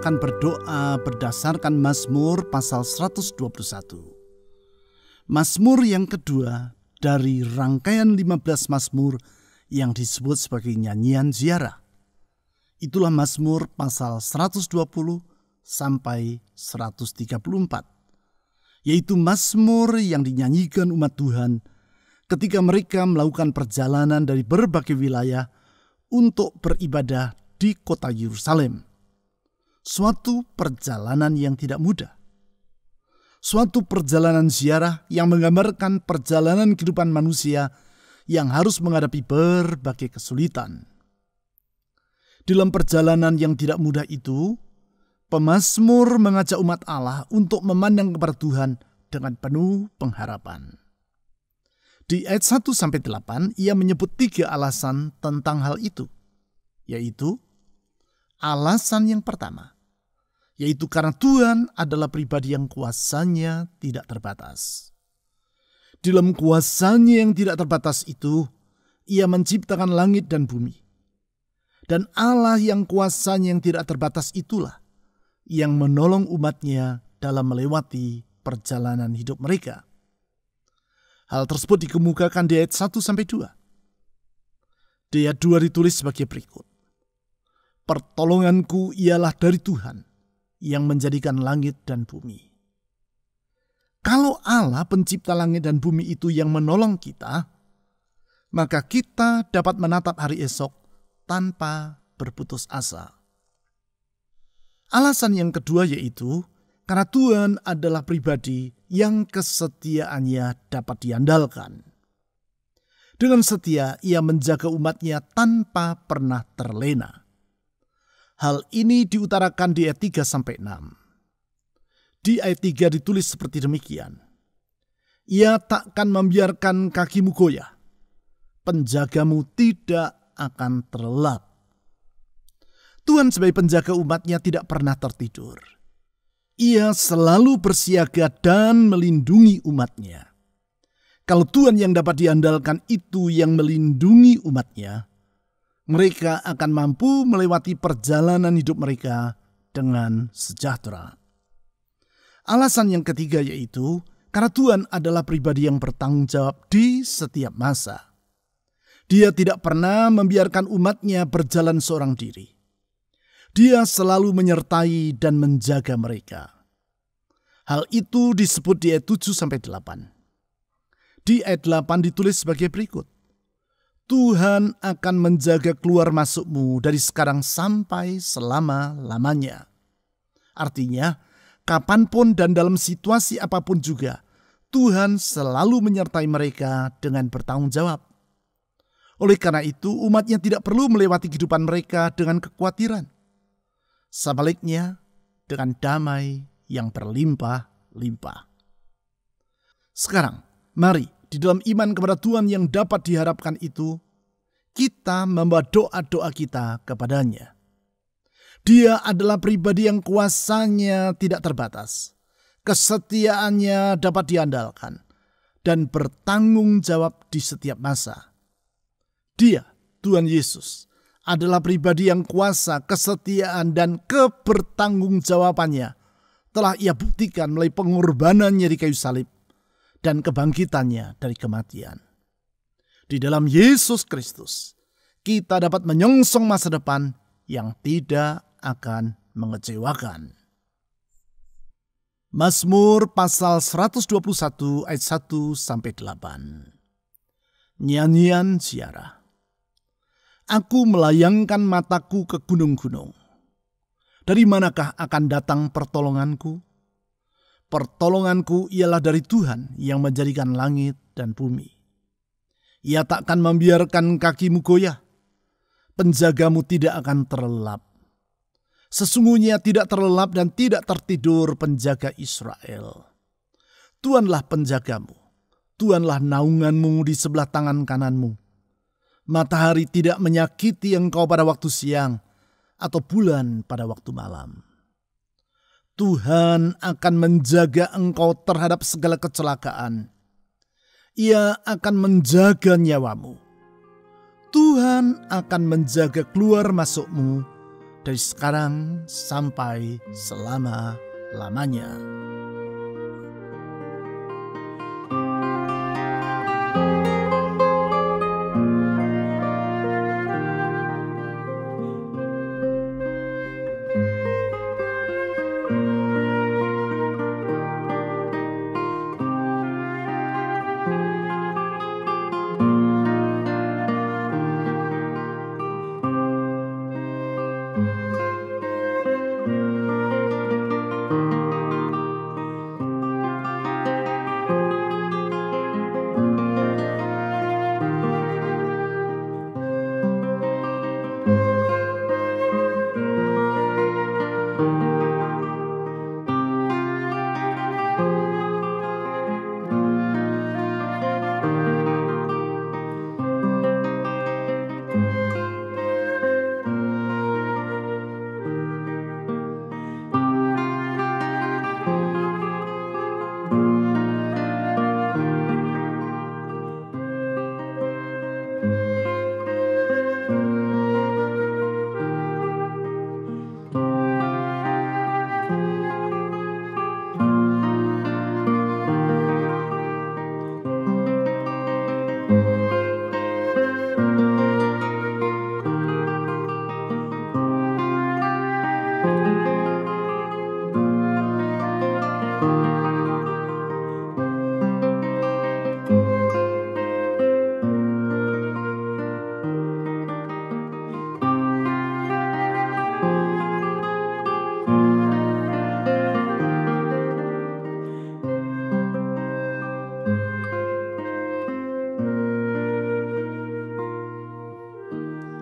akan berdoa berdasarkan Mazmur pasal 121. Mazmur yang kedua dari rangkaian 15 Mazmur yang disebut sebagai nyanyian ziarah. Itulah Mazmur pasal 120 sampai 134. Yaitu Mazmur yang dinyanyikan umat Tuhan ketika mereka melakukan perjalanan dari berbagai wilayah untuk beribadah di kota Yerusalem. Suatu perjalanan yang tidak mudah. Suatu perjalanan ziarah yang menggambarkan perjalanan kehidupan manusia yang harus menghadapi berbagai kesulitan. Dalam perjalanan yang tidak mudah itu, pemazmur mengajak umat Allah untuk memandang kepada Tuhan dengan penuh pengharapan. Di ayat 1-8 ia menyebut 3 alasan tentang hal itu, yaitu alasan yang pertama, yaitu karena Tuhan adalah pribadi yang kuasanya tidak terbatas. Dalam kuasanya yang tidak terbatas itu, ia menciptakan langit dan bumi. Dan Allah yang kuasanya yang tidak terbatas itulah yang menolong umatnya dalam melewati perjalanan hidup mereka. Hal tersebut dikemukakan di ayat 1-2. Di ayat 2 ditulis sebagai berikut. Pertolonganku ialah dari Tuhan yang menjadikan langit dan bumi. Kalau Allah pencipta langit dan bumi itu yang menolong kita, maka kita dapat menatap hari esok tanpa berputus asa. Alasan yang kedua yaitu karena Tuhan adalah pribadi yang kesetiaannya dapat diandalkan. Dengan setia ia menjaga umatnya tanpa pernah terlena. Hal ini diutarakan di ayat 3-6. Di ayat 3 ditulis seperti demikian. Ia takkan membiarkan kakimu goyah. Penjagamu tidak akan terlelap. Tuhan sebagai penjaga umatnya tidak pernah tertidur. Ia selalu bersiaga dan melindungi umatnya. Kalau Tuhan yang dapat diandalkan itu yang melindungi umatnya, mereka akan mampu melewati perjalanan hidup mereka dengan sejahtera. Alasan yang ketiga yaitu karena Tuhan adalah pribadi yang bertanggung jawab di setiap masa. Dia tidak pernah membiarkan umatnya berjalan seorang diri. Dia selalu menyertai dan menjaga mereka. Hal itu disebut di ayat 7-8. Di ayat 8 ditulis sebagai berikut. Tuhan akan menjaga keluar masukmu dari sekarang sampai selama-lamanya. Artinya, kapanpun dan dalam situasi apapun juga, Tuhan selalu menyertai mereka dengan bertanggung jawab. Oleh karena itu, umatnya tidak perlu melewati kehidupan mereka dengan kekhawatiran. Sebaliknya, dengan damai yang berlimpah-limpah. Sekarang, mari di dalam iman kepada Tuhan yang dapat diharapkan itu, kita membawa doa-doa kita kepadanya. Dia adalah pribadi yang kuasanya tidak terbatas. Kesetiaannya dapat diandalkan dan bertanggung jawab di setiap masa. Dia, Tuhan Yesus, adalah pribadi yang kuasa, kesetiaan, dan kebertanggungjawabannya telah ia buktikan melalui pengorbanannya di kayu salib dan kebangkitannya dari kematian. Di dalam Yesus Kristus, kita dapat menyongsong masa depan yang tidak akan mengecewakan. Mazmur pasal 121 ayat 1-8. Nyanyian ziarah. Aku melayangkan mataku ke gunung-gunung. Dari manakah akan datang pertolonganku? Pertolonganku ialah dari Tuhan yang menjadikan langit dan bumi. Ia takkan membiarkan kakimu goyah. Penjagamu tidak akan terlelap. Sesungguhnya tidak terlelap dan tidak tertidur penjaga Israel. Tuhanlah penjagamu. Tuhanlah naunganmu di sebelah tangan kananmu. Matahari tidak menyakiti engkau pada waktu siang atau bulan pada waktu malam. Tuhan akan menjaga engkau terhadap segala kecelakaan. Ia akan menjaga nyawamu. Tuhan akan menjaga keluar masukmu dari sekarang sampai selama-lamanya.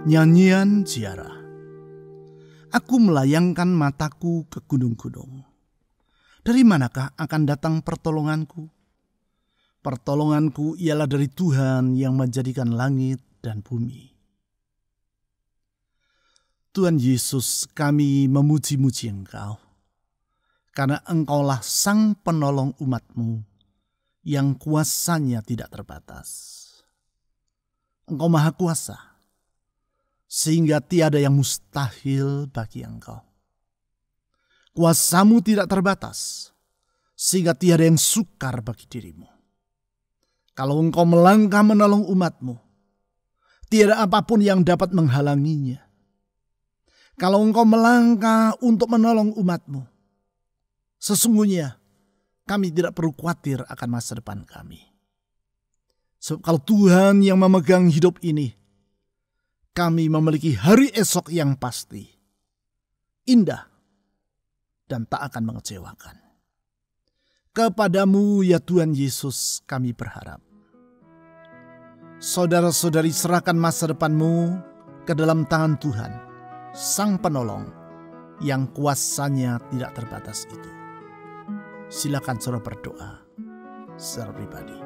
Nyanyian Ziarah. Aku melayangkan mataku ke gunung-gunung. Dari manakah akan datang pertolonganku? Pertolonganku ialah dari Tuhan yang menjadikan langit dan bumi. Tuhan Yesus, kami memuji-muji Engkau, karena Engkaulah Sang Penolong umat-Mu yang kuasanya tidak terbatas. Engkau Maha Kuasa, sehingga tiada yang mustahil bagi Engkau. Kuasa-Mu tidak terbatas, sehingga tiada yang sukar bagi diri-Mu. Kalau Engkau melangkah menolong umat-Mu, tiada apapun yang dapat menghalanginya. Kalau Engkau melangkah untuk menolong umat-Mu, sesungguhnya kami tidak perlu khawatir akan masa depan kami. Sebab kalau Tuhan yang memegang hidup ini, kami memiliki hari esok yang pasti, indah, dan tak akan mengecewakan. Kepadamu ya Tuhan Yesus kami berharap. Saudara-saudari, serahkan masa depanmu ke dalam tangan Tuhan, Sang Penolong yang kuasanya tidak terbatas itu. Silakan saudara berdoa secara pribadi.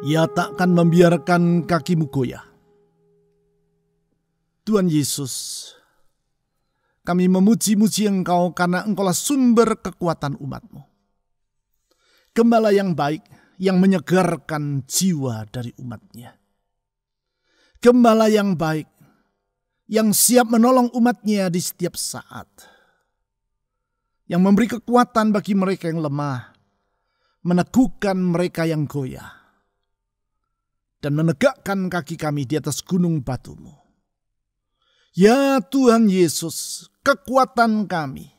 Ia takkan membiarkan kakimu goyah. Tuhan Yesus, kami memuji-muji Engkau karena Engkaulah sumber kekuatan umat-Mu. Gembala yang baik yang menyegarkan jiwa dari umat-Nya. Gembala yang baik yang siap menolong umat-Nya di setiap saat. Yang memberi kekuatan bagi mereka yang lemah, meneguhkan mereka yang goyah, dan menegakkan kaki kami di atas gunung batu-Mu. Ya Tuhan Yesus, kekuatan kami.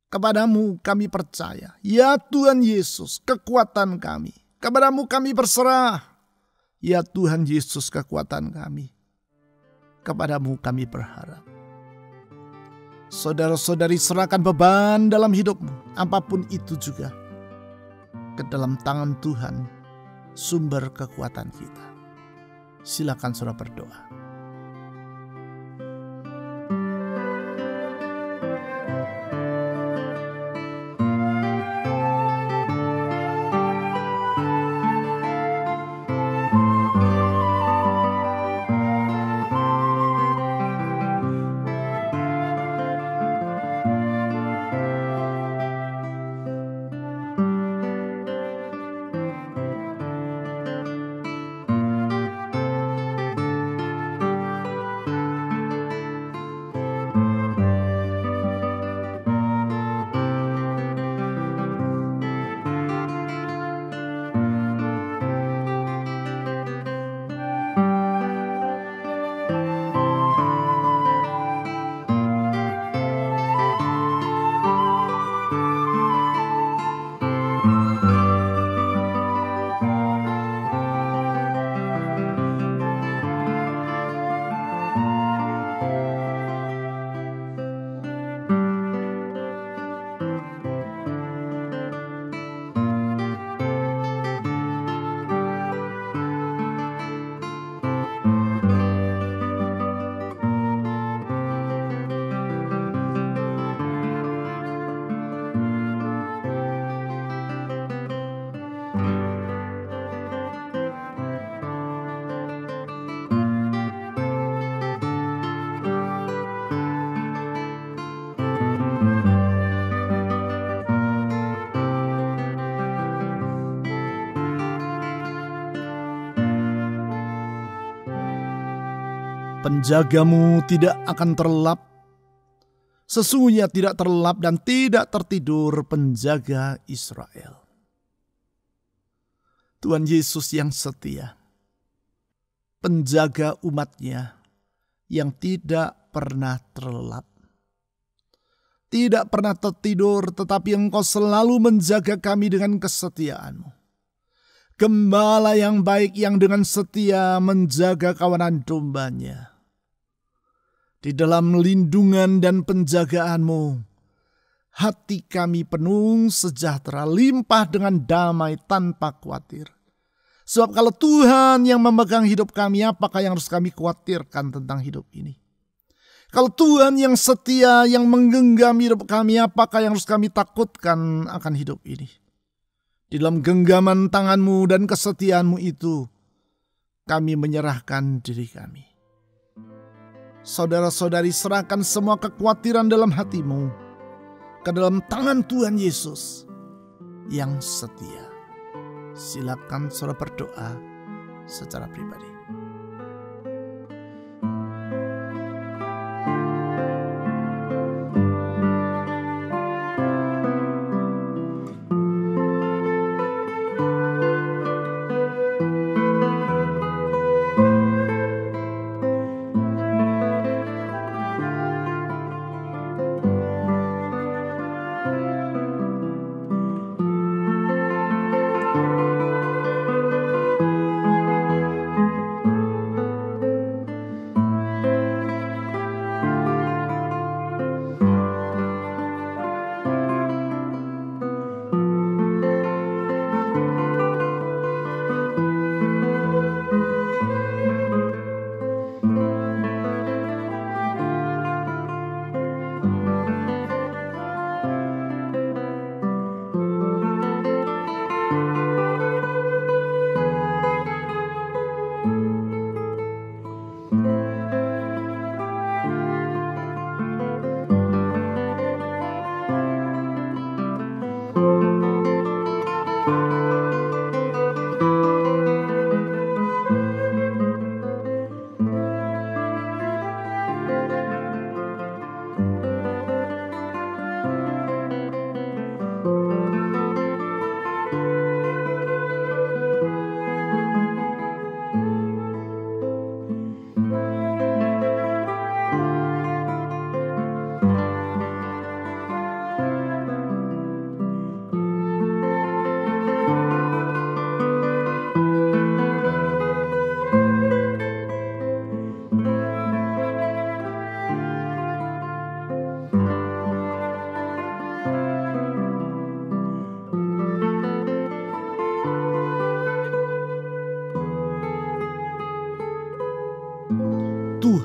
Kepadamu kami percaya. Ya Tuhan Yesus, kekuatan kami. Kepadamu kami berserah. Ya Tuhan Yesus, kekuatan kami. Kepadamu kami berharap. Saudara-saudari, serahkan beban dalam hidupmu, apapun itu juga, ke dalam tangan Tuhan, sumber kekuatan kita. Silakan saudara berdoa. Penjagamu tidak akan terlelap. Sesungguhnya tidak terlelap dan tidak tertidur penjaga Israel. Tuhan Yesus yang setia, penjaga umat-Nya yang tidak pernah terlelap, tidak pernah tertidur, tetapi Engkau selalu menjaga kami dengan kesetiaan-Mu. Gembala yang baik yang dengan setia menjaga kawanan domba-Nya. Di dalam lindungan dan penjagaan-Mu, hati kami penuh sejahtera, limpah dengan damai tanpa khawatir. Sebab kalau Tuhan yang memegang hidup kami, apakah yang harus kami khawatirkan tentang hidup ini? Kalau Tuhan yang setia, yang menggenggam hidup kami, apakah yang harus kami takutkan akan hidup ini? Di dalam genggaman tangan-Mu dan kesetiaan-Mu itu, kami menyerahkan diri kami. Saudara-saudari, serahkan semua kekhawatiran dalam hatimu ke dalam tangan Tuhan Yesus yang setia. Silakan saudara berdoa secara pribadi.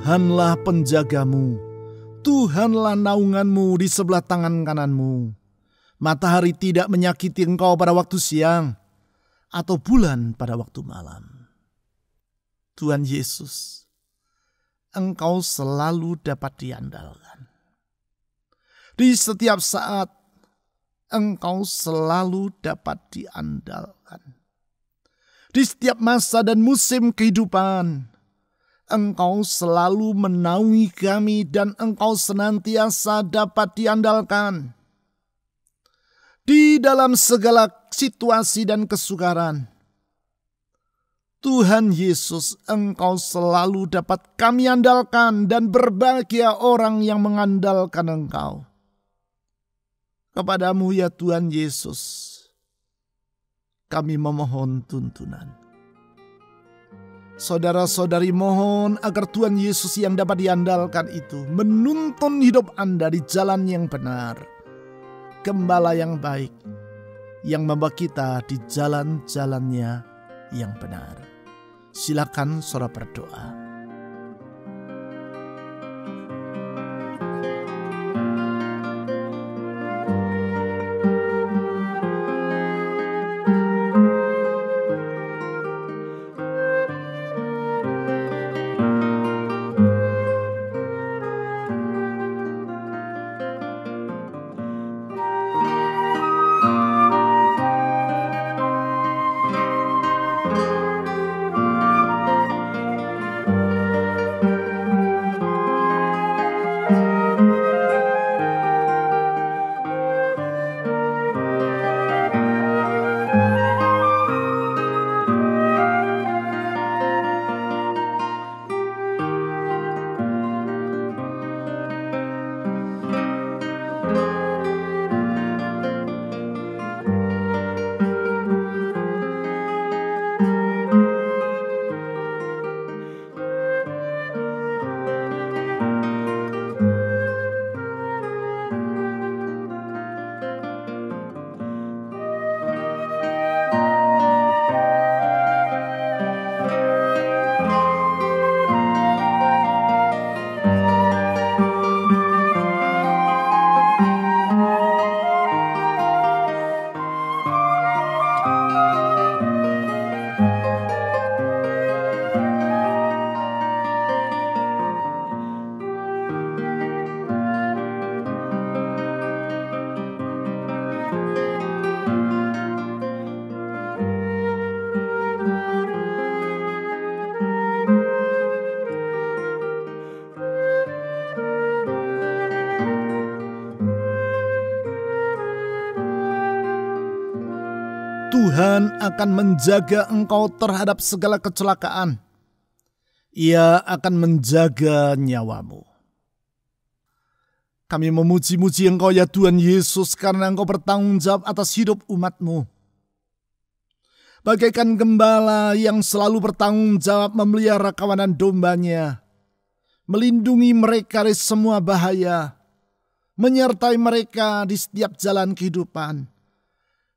Tuhanlah penjagamu, Tuhanlah naunganmu di sebelah tangan kananmu. Matahari tidak menyakiti engkau pada waktu siang, atau bulan pada waktu malam. Tuhan Yesus, engkau selalu dapat diandalkan. Di setiap saat, engkau selalu dapat diandalkan. Di setiap masa dan musim kehidupan, engkau selalu menaungi kami dan engkau senantiasa dapat diandalkan. Di dalam segala situasi dan kesukaran, Tuhan Yesus, engkau selalu dapat kami andalkan dan berbahagia orang yang mengandalkan engkau. Kepadamu ya Tuhan Yesus, kami memohon tuntunan. Saudara-saudari mohon agar Tuhan Yesus yang dapat diandalkan itu menuntun hidup Anda di jalan yang benar. Gembala yang baik yang membawa kita di jalan-jalannya yang benar. Silakan saudara berdoa. Tuhan akan menjaga engkau terhadap segala kecelakaan. Ia akan menjaga nyawamu. Kami memuji-muji engkau ya Tuhan Yesus karena engkau bertanggung jawab atas hidup umat-Mu. Bagaikan gembala yang selalu bertanggung jawab memelihara kawanan dombanya, melindungi mereka dari semua bahaya, menyertai mereka di setiap jalan kehidupan.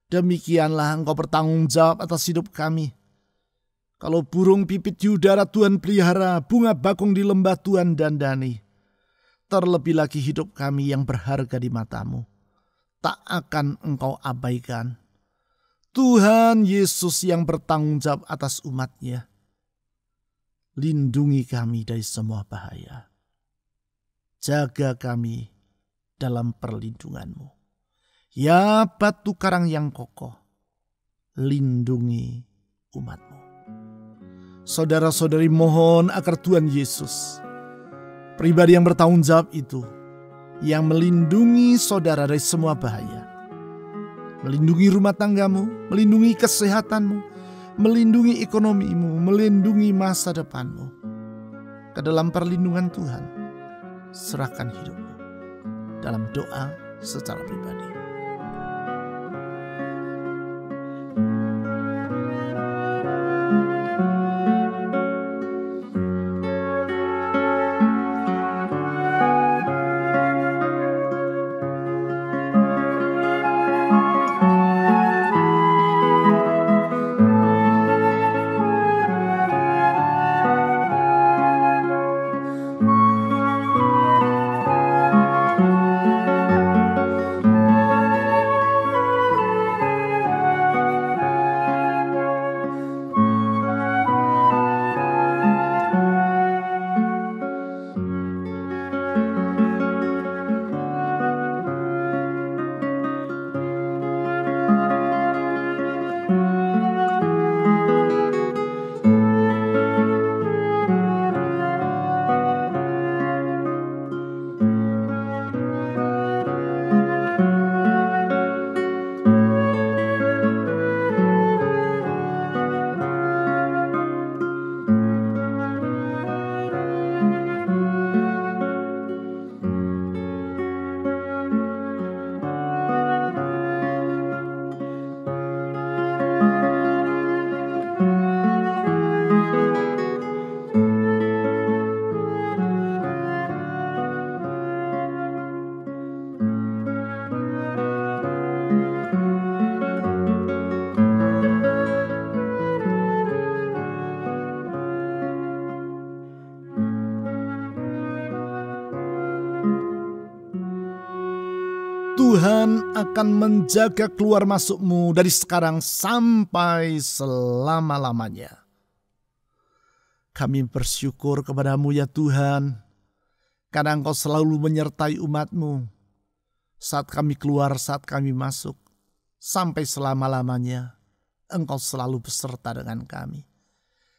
Demikianlah engkau bertanggung jawab atas hidup kami. Kalau burung pipit di udara Tuhan pelihara, bunga bakung di lembah Tuhan dandani. Terlebih lagi hidup kami yang berharga di mata-Mu, tak akan engkau abaikan. Tuhan Yesus yang bertanggung jawab atas umat-Nya, lindungi kami dari semua bahaya. Jaga kami dalam perlindungan-Mu. Ya batu karang yang kokoh, lindungi umat-Mu. Saudara-saudari mohon agar Tuhan Yesus, pribadi yang bertanggung jawab itu, yang melindungi saudara dari semua bahaya, melindungi rumah tanggamu, melindungi kesehatanmu, melindungi ekonomimu, melindungi masa depanmu. Ke dalam perlindungan Tuhan, serahkan hidupmu dalam doa secara pribadi. akan menjaga keluar masukmu dari sekarang sampai selama-lamanya. Kami bersyukur kepadamu ya Tuhan, karena Engkau selalu menyertai umat-Mu saat kami keluar, saat kami masuk, sampai selama-lamanya Engkau selalu beserta dengan kami.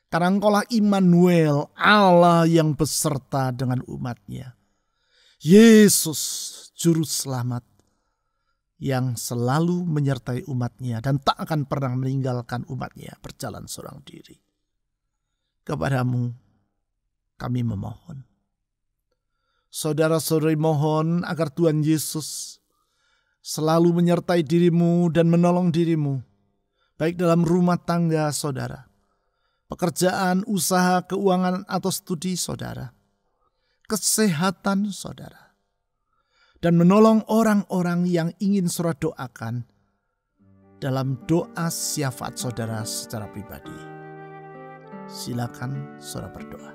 Karena Engkaulah Immanuel, Allah yang beserta dengan umat-Nya. Yesus, Juru Selamat, yang selalu menyertai umat-Nya dan tak akan pernah meninggalkan umat-Nya berjalan seorang diri. Kepadamu kami memohon. Saudara-saudari mohon agar Tuhan Yesus selalu menyertai dirimu dan menolong dirimu, baik dalam rumah tangga saudara, pekerjaan, usaha, keuangan atau studi saudara, kesehatan saudara, dan menolong orang-orang yang ingin saudara doakan dalam doa syafaat saudara secara pribadi. Silakan saudara berdoa.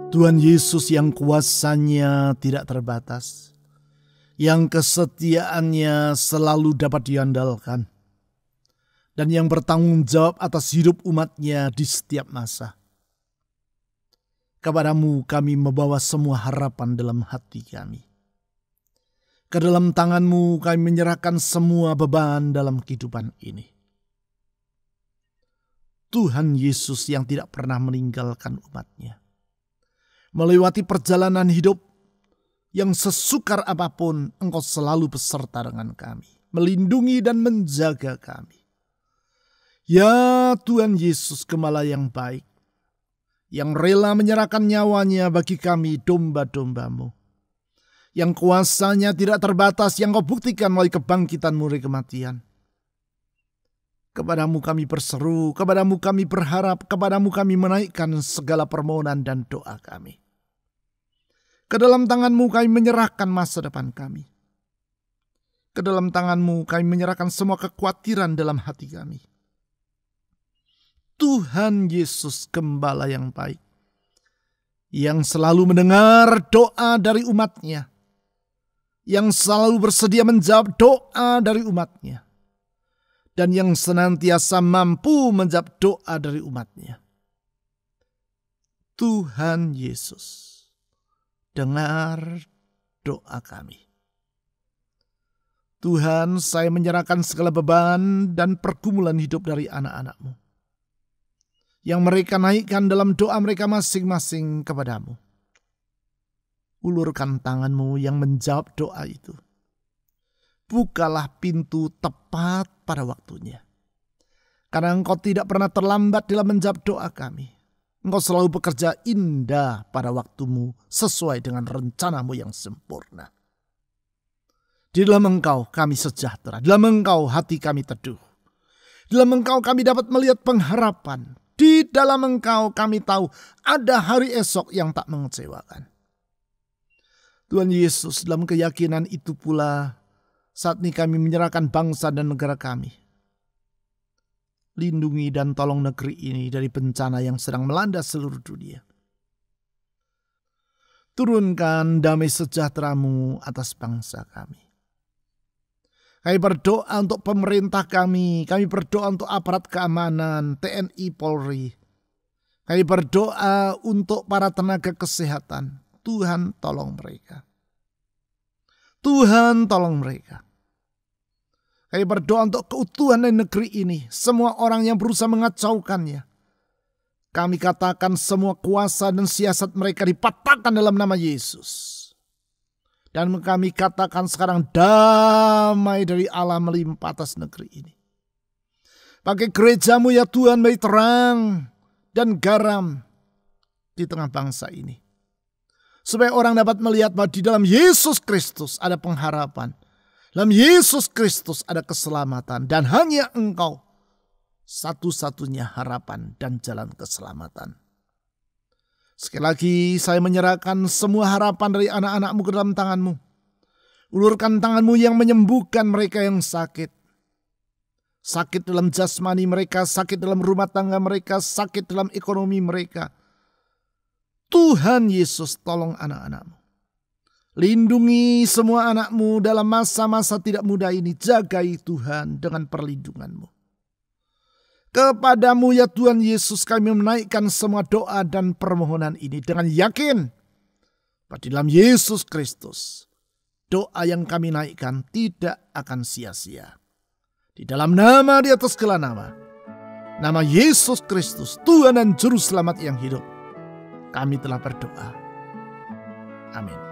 Tuhan Yesus yang kuasanya tidak terbatas, yang kesetiaannya selalu dapat diandalkan, dan yang bertanggung jawab atas hidup umat-Nya di setiap masa. Kepadamu kami membawa semua harapan dalam hati kami. Ke dalam tangan-Mu kami menyerahkan semua beban dalam kehidupan ini. Tuhan Yesus yang tidak pernah meninggalkan umat-Nya, melewati perjalanan hidup yang sesukar apapun, Engkau selalu beserta dengan kami, melindungi dan menjaga kami. Ya Tuhan Yesus, Gembala yang baik, yang rela menyerahkan nyawanya bagi kami domba-domba-Mu, yang kuasanya tidak terbatas, yang Kau buktikan melalui kebangkitan-Mu dari kematian. Kepadamu kami berseru, kepadamu kami berharap, kepadamu kami menaikkan segala permohonan dan doa kami. Ke dalam tangan-Mu kami menyerahkan masa depan kami. Ke dalam tangan-Mu kami menyerahkan semua kekhawatiran dalam hati kami. Tuhan Yesus, Gembala yang baik, yang selalu mendengar doa dari umat-Nya, yang selalu bersedia menjawab doa dari umat-Nya, dan yang senantiasa mampu menjawab doa dari umat-Nya. Tuhan Yesus, dengar doa kami. Tuhan, saya menyerahkan segala beban dan pergumulan hidup dari anak-anak-Mu, yang mereka naikkan dalam doa mereka masing-masing kepadamu. Ulurkan tangan-Mu yang menjawab doa itu. Bukalah pintu tepat pada waktunya. Karena Engkau tidak pernah terlambat dalam menjawab doa kami. Engkau selalu bekerja indah pada waktu-Mu sesuai dengan rencana-Mu yang sempurna. Di dalam Engkau kami sejahtera. Di dalam Engkau hati kami teduh. Di dalam Engkau kami dapat melihat pengharapan. Di dalam Engkau kami tahu ada hari esok yang tak mengecewakan. Tuhan Yesus, dalam keyakinan itu pula saat ini kami menyerahkan bangsa dan negara kami. Lindungi dan tolong negeri ini dari bencana yang sedang melanda seluruh dunia. Turunkan damai sejahtera-Mu atas bangsa kami. Kami berdoa untuk pemerintah kami berdoa untuk aparat keamanan, TNI, Polri. Kami berdoa untuk para tenaga kesehatan. Tuhan tolong mereka. Tuhan tolong mereka. Kami berdoa untuk keutuhan dari negeri ini. Semua orang yang berusaha mengacaukannya. Kami katakan semua kuasa dan siasat mereka dipatahkan dalam nama Yesus. Dan kami katakan sekarang damai dari Allah melimpah atas negeri ini. Pakai gereja-Mu ya Tuhan, beri terang dan garam di tengah bangsa ini. Supaya orang dapat melihat bahwa di dalam Yesus Kristus ada pengharapan. Dalam Yesus Kristus ada keselamatan. Dan hanya Engkau satu-satunya harapan dan jalan keselamatan. Sekali lagi saya menyerahkan semua harapan dari anak-anak-Mu ke dalam tangan-Mu. Ulurkan tangan-Mu yang menyembuhkan mereka yang sakit. Sakit dalam jasmani mereka, sakit dalam rumah tangga mereka, sakit dalam ekonomi mereka. Tuhan Yesus tolong anak-anak-Mu. Lindungi semua anak-Mu dalam masa-masa tidak mudah ini. Jagai Tuhan dengan perlindungan-Mu. Kepadamu ya Tuhan Yesus kami menaikkan semua doa dan permohonan ini dengan yakin bahwa di dalam Yesus Kristus doa yang kami naikkan tidak akan sia-sia. Di dalam nama di atas segala nama, nama Yesus Kristus Tuhan dan Juru Selamat yang hidup, kami telah berdoa. Amin.